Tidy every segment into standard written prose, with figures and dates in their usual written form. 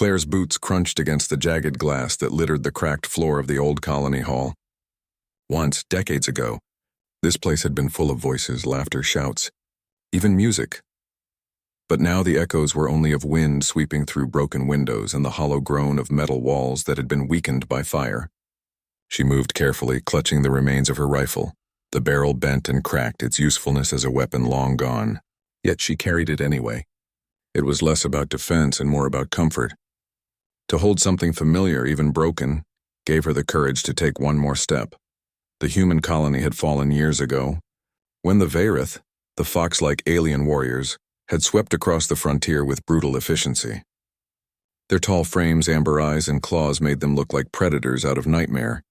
Claire's boots crunched against the jagged glass that littered the cracked floor of the old colony hall. Once, decades ago, this place had been full of voices, laughter, shouts, even music. But now the echoes were only of wind sweeping through broken windows and the hollow groan of metal walls that had been weakened by fire. She moved carefully, clutching the remains of her rifle. The barrel bent and cracked, its usefulness as a weapon long gone. Yet she carried it anyway. It was less about defense and more about comfort. To hold something familiar, even broken, gave her the courage to take one more step. The human colony had fallen years ago, when the Vaereth, the fox-like alien warriors, had swept across the frontier with brutal efficiency. Their tall frames, amber eyes, and claws made them look like predators out of nightmare,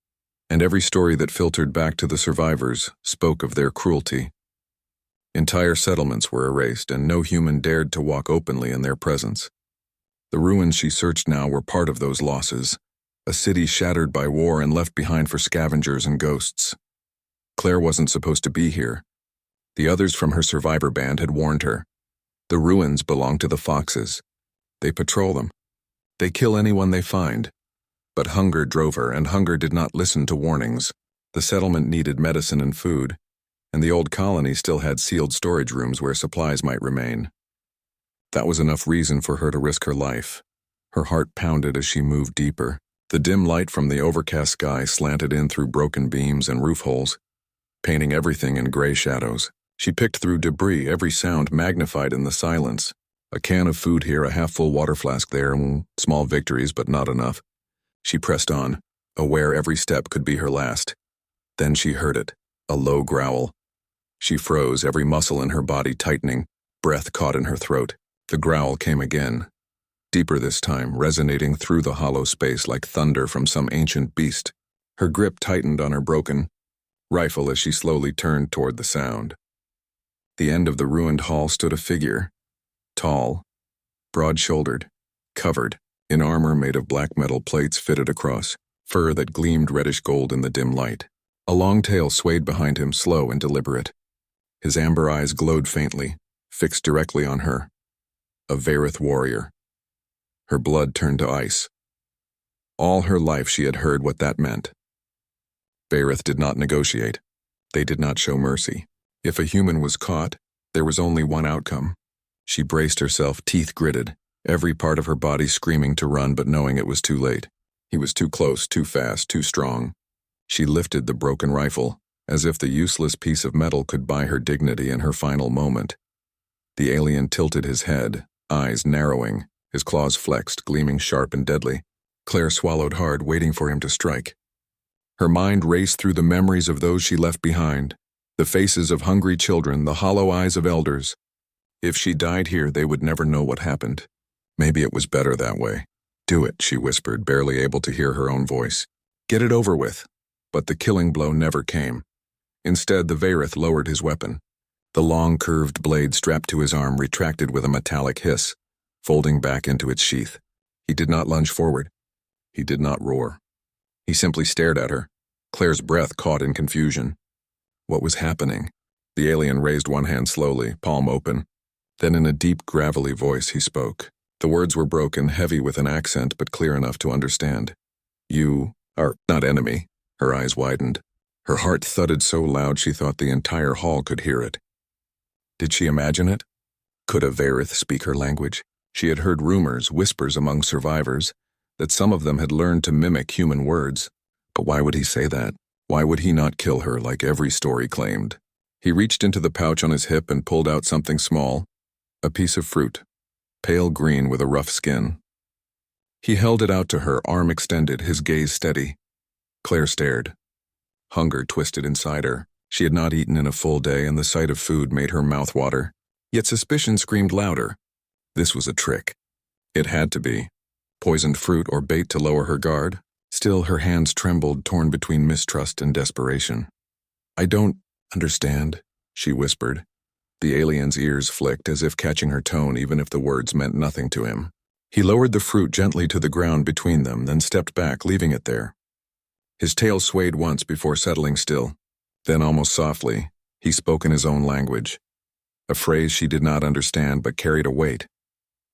and every story that filtered back to the survivors spoke of their cruelty. Entire settlements were erased, and no human dared to walk openly in their presence. The ruins she searched now were part of those losses, a city shattered by war and left behind for scavengers and ghosts. Claire wasn't supposed to be here. The others from her survivor band had warned her. The ruins belong to the foxes. They patrol them. They kill anyone they find. But hunger drove her, and hunger did not listen to warnings. The settlement needed medicine and food, and the old colony still had sealed storage rooms where supplies might remain. That was enough reason for her to risk her life. Her heart pounded as she moved deeper. The dim light from the overcast sky slanted in through broken beams and roof holes, painting everything in gray shadows. She picked through debris, every sound magnified in the silence. A can of food here, a half-full water flask there, small victories, but not enough. She pressed on, aware every step could be her last. Then she heard it, a low growl. She froze, every muscle in her body tightening, breath caught in her throat. The growl came again, deeper this time, resonating through the hollow space like thunder from some ancient beast. Her grip tightened on her broken rifle as she slowly turned toward the sound. The end of the ruined hall stood a figure, tall, broad-shouldered, covered in armor made of black metal plates fitted across, fur that gleamed reddish gold in the dim light. A long tail swayed behind him, slow and deliberate. His amber eyes glowed faintly, fixed directly on her. A Vaereth warrior. Her blood turned to ice. All her life she had heard what that meant. Vaereth did not negotiate. They did not show mercy. If a human was caught, there was only one outcome. She braced herself, teeth gritted, every part of her body screaming to run but knowing it was too late. He was too close, too fast, too strong. She lifted the broken rifle, as if the useless piece of metal could buy her dignity in her final moment. The alien tilted his head, eyes narrowing, his claws flexed, gleaming sharp and deadly. Claire swallowed hard, waiting for him to strike. Her mind raced through the memories of those she left behind, the faces of hungry children, the hollow eyes of elders. If she died here, they would never know what happened. Maybe it was better that way. Do it, she whispered, barely able to hear her own voice. Get it over with. But the killing blow never came. Instead, the Vaereth lowered his weapon. The long, curved blade strapped to his arm retracted with a metallic hiss, folding back into its sheath. He did not lunge forward. He did not roar. He simply stared at her. Claire's breath caught in confusion. What was happening? The alien raised one hand slowly, palm open. Then in a deep, gravelly voice he spoke. The words were broken, heavy with an accent, but clear enough to understand. You are not enemy. Her eyes widened. Her heart thudded so loud she thought the entire hall could hear it. Did she imagine it? Could a Vaereth speak her language? She had heard rumors, whispers among survivors, that some of them had learned to mimic human words. But why would he say that? Why would he not kill her like every story claimed? He reached into the pouch on his hip and pulled out something small, a piece of fruit, pale green with a rough skin. He held it out to her, arm extended, his gaze steady. Claire stared. Hunger twisted inside her. She had not eaten in a full day, and the sight of food made her mouth water. Yet suspicion screamed louder. This was a trick. It had to be. Poisoned fruit or bait to lower her guard? Still, her hands trembled, torn between mistrust and desperation. I don't understand, she whispered. The alien's ears flicked, as if catching her tone even if the words meant nothing to him. He lowered the fruit gently to the ground between them, then stepped back, leaving it there. His tail swayed once before settling still. Then, almost softly, he spoke in his own language. A phrase she did not understand but carried a weight.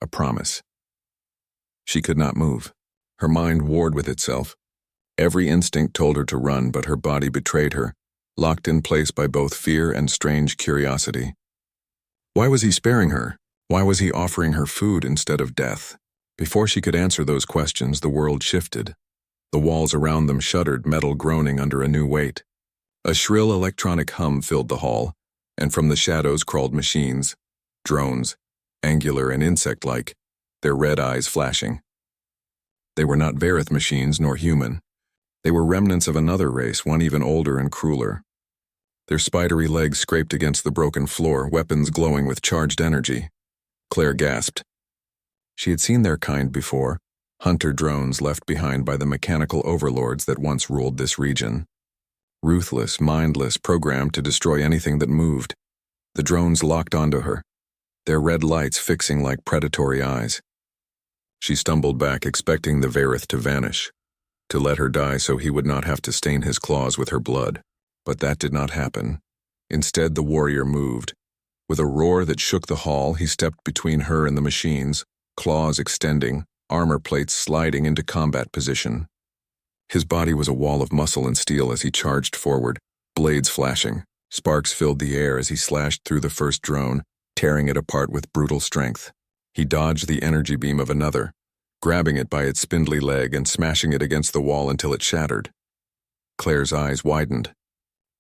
A promise. She could not move. Her mind warred with itself. Every instinct told her to run, but her body betrayed her, locked in place by both fear and strange curiosity. Why was he sparing her? Why was he offering her food instead of death? Before she could answer those questions, the world shifted. The walls around them shuddered, metal groaning under a new weight. A shrill electronic hum filled the hall, and from the shadows crawled machines, drones, angular and insect-like, their red eyes flashing. They were not Verith machines nor human. They were remnants of another race, one even older and crueler. Their spidery legs scraped against the broken floor, weapons glowing with charged energy. Claire gasped. She had seen their kind before, hunter drones left behind by the mechanical overlords that once ruled this region. Ruthless, mindless, programmed to destroy anything that moved. The drones locked onto her, their red lights fixing like predatory eyes. She stumbled back, expecting the Verith to vanish, to let her die so he would not have to stain his claws with her blood. But that did not happen. Instead, the warrior moved. With a roar that shook the hall, he stepped between her and the machines, claws extending, armor plates sliding into combat position. His body was a wall of muscle and steel as he charged forward, blades flashing. Sparks filled the air as he slashed through the first drone, tearing it apart with brutal strength. He dodged the energy beam of another, grabbing it by its spindly leg and smashing it against the wall until it shattered. Claire's eyes widened.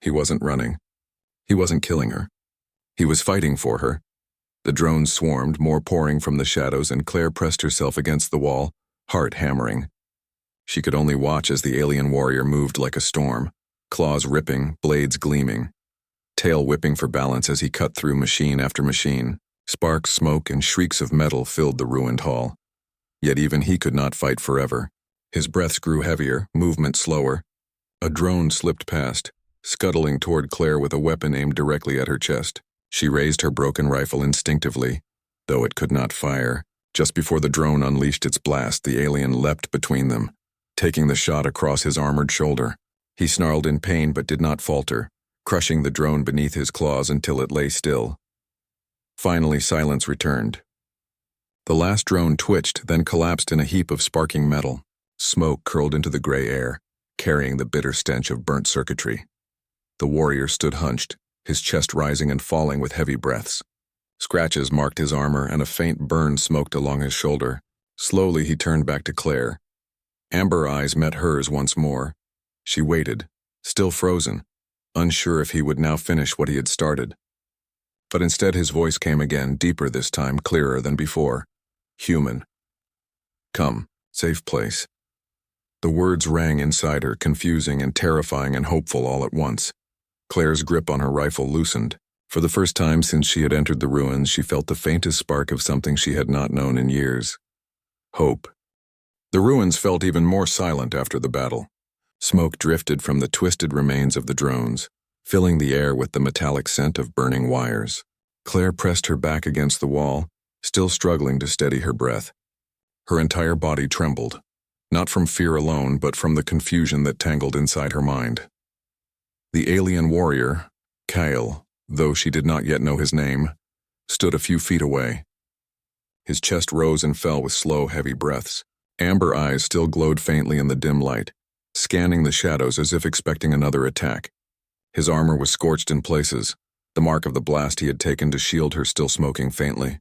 He wasn't running. He wasn't killing her. He was fighting for her. The drones swarmed, more pouring from the shadows, and Claire pressed herself against the wall, heart hammering. She could only watch as the alien warrior moved like a storm, claws ripping, blades gleaming, tail whipping for balance as he cut through machine after machine. Sparks, smoke, and shrieks of metal filled the ruined hall. Yet even he could not fight forever. His breaths grew heavier, movement slower. A drone slipped past, scuttling toward Claire with a weapon aimed directly at her chest. She raised her broken rifle instinctively, though it could not fire. Just before the drone unleashed its blast, the alien leapt between them, taking the shot across his armored shoulder. He snarled in pain but did not falter, crushing the drone beneath his claws until it lay still. Finally, silence returned. The last drone twitched, then collapsed in a heap of sparking metal. Smoke curled into the gray air, carrying the bitter stench of burnt circuitry. The warrior stood hunched, his chest rising and falling with heavy breaths. Scratches marked his armor, and a faint burn smoked along his shoulder. Slowly he turned back to Claire. Amber eyes met hers once more. She waited, still frozen, unsure if he would now finish what he had started. But instead his voice came again, deeper this time, clearer than before. Human. Come, safe place. The words rang inside her, confusing and terrifying and hopeful all at once. Claire's grip on her rifle loosened. For the first time since she had entered the ruins, she felt the faintest spark of something she had not known in years. Hope. The ruins felt even more silent after the battle. Smoke drifted from the twisted remains of the drones, filling the air with the metallic scent of burning wires. Claire pressed her back against the wall, still struggling to steady her breath. Her entire body trembled, not from fear alone, but from the confusion that tangled inside her mind. The alien warrior, Kyle, though she did not yet know his name, stood a few feet away. His chest rose and fell with slow, heavy breaths. Amber eyes still glowed faintly in the dim light, scanning the shadows as if expecting another attack. His armor was scorched in places, the mark of the blast he had taken to shield her still smoking faintly.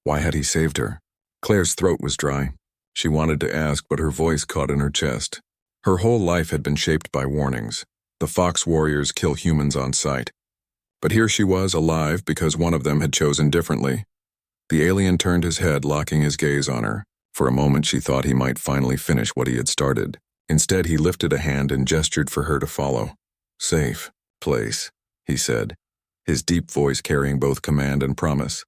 Why had he saved her? Claire's throat was dry. She wanted to ask, but her voice caught in her chest. Her whole life had been shaped by warnings. The Fox warriors kill humans on sight. But here she was, alive because one of them had chosen differently. The alien turned his head, locking his gaze on her. For a moment she thought he might finally finish what he had started. Instead, he lifted a hand and gestured for her to follow. Safe place, he said, his deep voice carrying both command and promise.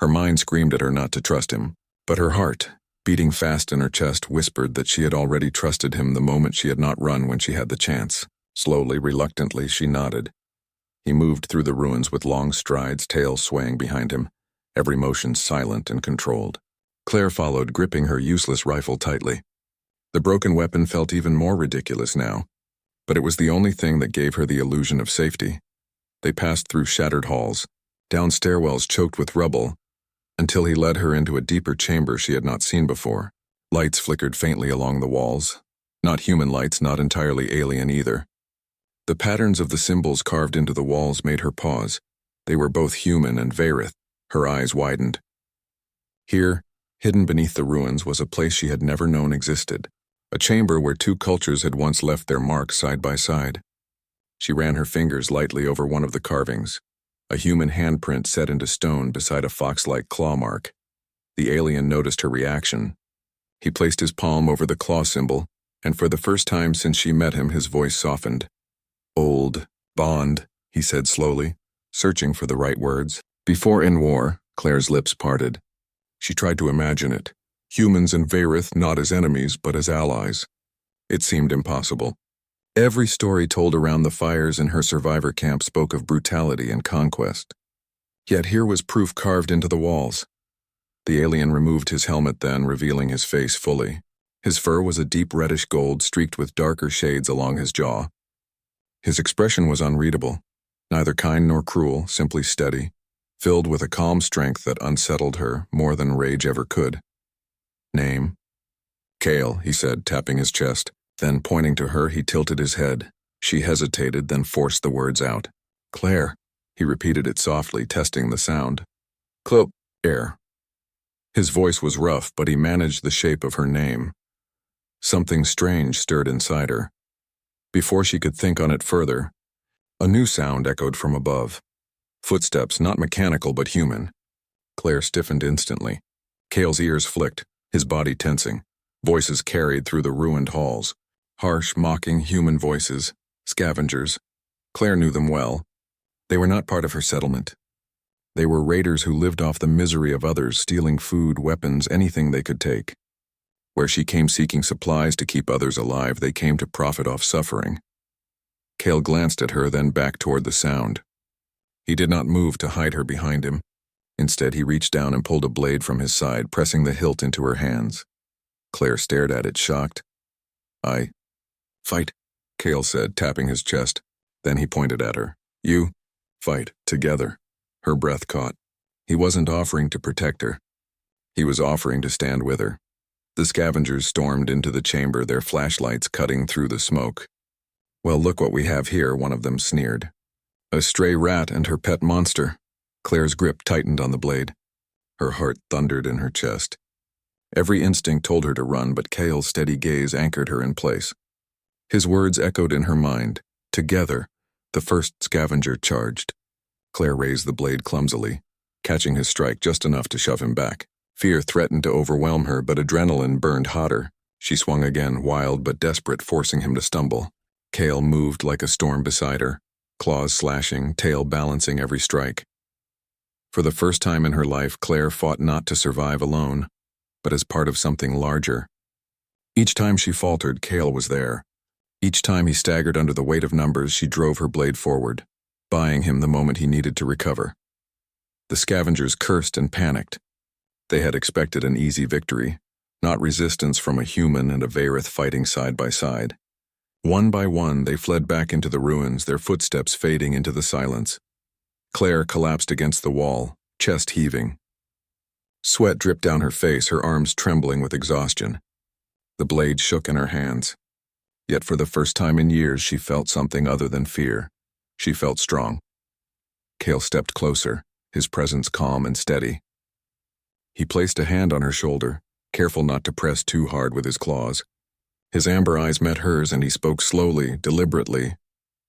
Her mind screamed at her not to trust him, but her heart, beating fast in her chest, whispered that she had already trusted him the moment she had not run when she had the chance. Slowly, reluctantly, she nodded. He moved through the ruins with long strides, tail swaying behind him, every motion silent and controlled. Claire followed, gripping her useless rifle tightly. The broken weapon felt even more ridiculous now, but it was the only thing that gave her the illusion of safety. They passed through shattered halls, down stairwells choked with rubble, until he led her into a deeper chamber she had not seen before. Lights flickered faintly along the walls. Not human lights, not entirely alien either. The patterns of the symbols carved into the walls made her pause. They were both human and Varith. Her eyes widened. Here, hidden beneath the ruins, was a place she had never known existed. A chamber where two cultures had once left their marks side by side. She ran her fingers lightly over one of the carvings. A human handprint set into stone beside a fox-like claw mark. The alien noticed her reaction. He placed his palm over the claw symbol, and for the first time since she met him, his voice softened. "Old bond," he said slowly, searching for the right words. Before in war, Claire's lips parted. She tried to imagine it. Humans and Varith not as enemies, but as allies. It seemed impossible. Every story told around the fires in her survivor camp spoke of brutality and conquest. Yet here was proof carved into the walls. The alien removed his helmet then, revealing his face fully. His fur was a deep reddish gold streaked with darker shades along his jaw. His expression was unreadable, neither kind nor cruel, simply steady, filled with a calm strength that unsettled her more than rage ever could. "Name?" "Kale," he said, tapping his chest. Then, pointing to her, he tilted his head. She hesitated, then forced the words out. "Claire." He repeated it softly, testing the sound. "Claire." His voice was rough, but he managed the shape of her name. Something strange stirred inside her. Before she could think on it further, a new sound echoed from above. Footsteps, not mechanical but human. Claire stiffened instantly. Kale's ears flicked, his body tensing. Voices carried through the ruined halls. Harsh, mocking human voices. Scavengers. Claire knew them well. They were not part of her settlement. They were raiders who lived off the misery of others, stealing food, weapons, anything they could take. Where she came seeking supplies to keep others alive, they came to profit off suffering. Kale glanced at her, then back toward the sound. He did not move to hide her behind him. Instead, he reached down and pulled a blade from his side, pressing the hilt into her hands. Claire stared at it, shocked. "I fight," Kale said, tapping his chest. Then he pointed at her. "You fight together." Her breath caught. He wasn't offering to protect her. He was offering to stand with her. The scavengers stormed into the chamber, their flashlights cutting through the smoke. "Well, look what we have here," one of them sneered. "A stray rat and her pet monster." Claire's grip tightened on the blade. Her heart thundered in her chest. Every instinct told her to run, but Kale's steady gaze anchored her in place. His words echoed in her mind. Together, the first scavenger charged. Claire raised the blade clumsily, catching his strike just enough to shove him back. Fear threatened to overwhelm her, but adrenaline burned hotter. She swung again, wild but desperate, forcing him to stumble. Kale moved like a storm beside her, claws slashing, tail balancing every strike. For the first time in her life, Claire fought not to survive alone, but as part of something larger. Each time she faltered, Kale was there. Each time he staggered under the weight of numbers, she drove her blade forward, buying him the moment he needed to recover. The scavengers cursed and panicked. They had expected an easy victory, not resistance from a human and a Varith fighting side by side. One by one, they fled back into the ruins, their footsteps fading into the silence. Claire collapsed against the wall, chest heaving. Sweat dripped down her face, her arms trembling with exhaustion. The blade shook in her hands. Yet for the first time in years, she felt something other than fear. She felt strong. Kale stepped closer, his presence calm and steady. He placed a hand on her shoulder, careful not to press too hard with his claws. His amber eyes met hers, and he spoke slowly, deliberately.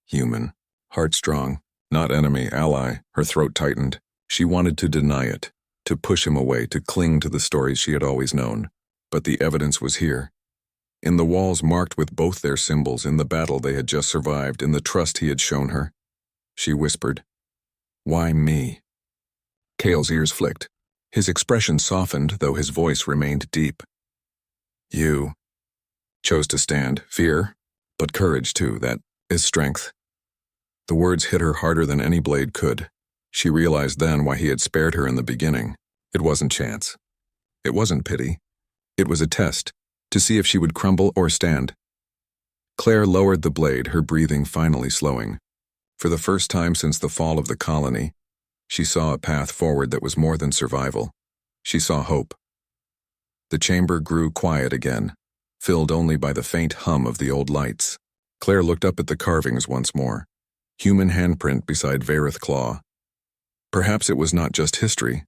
Human, heart-strong, not enemy, ally. Her throat tightened. She wanted to deny it, to push him away, to cling to the stories she had always known. But the evidence was here. In the walls marked with both their symbols, in the battle they had just survived, in the trust he had shown her. She whispered, "Why me?" Kale's ears flicked. His expression softened, though his voice remained deep. "You chose to stand, fear, but courage too, that is strength." The words hit her harder than any blade could. She realized then why he had spared her in the beginning. It wasn't chance. It wasn't pity. It was a test, to see if she would crumble or stand. Claire lowered the blade, her breathing finally slowing. For the first time since the fall of the colony, she saw a path forward that was more than survival. She saw hope. The chamber grew quiet again, filled only by the faint hum of the old lights. Claire looked up at the carvings once more. Human handprint beside Varith claw. Perhaps it was not just history.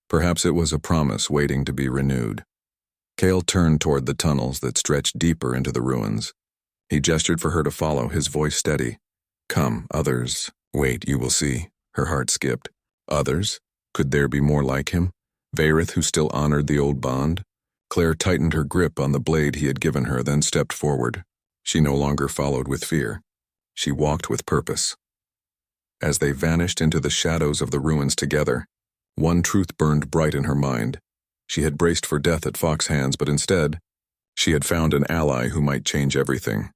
Perhaps it was a promise waiting to be renewed. Cale turned toward the tunnels that stretched deeper into the ruins. He gestured for her to follow, his voice steady. Come, others. Wait, you will see. Her heart skipped. Others? Could there be more like him? Varith who still honored the old bond? Claire tightened her grip on the blade he had given her, then stepped forward. She no longer followed with fear. She walked with purpose. As they vanished into the shadows of the ruins together, one truth burned bright in her mind. She had braced for death at Fox's hands, but instead, she had found an ally who might change everything.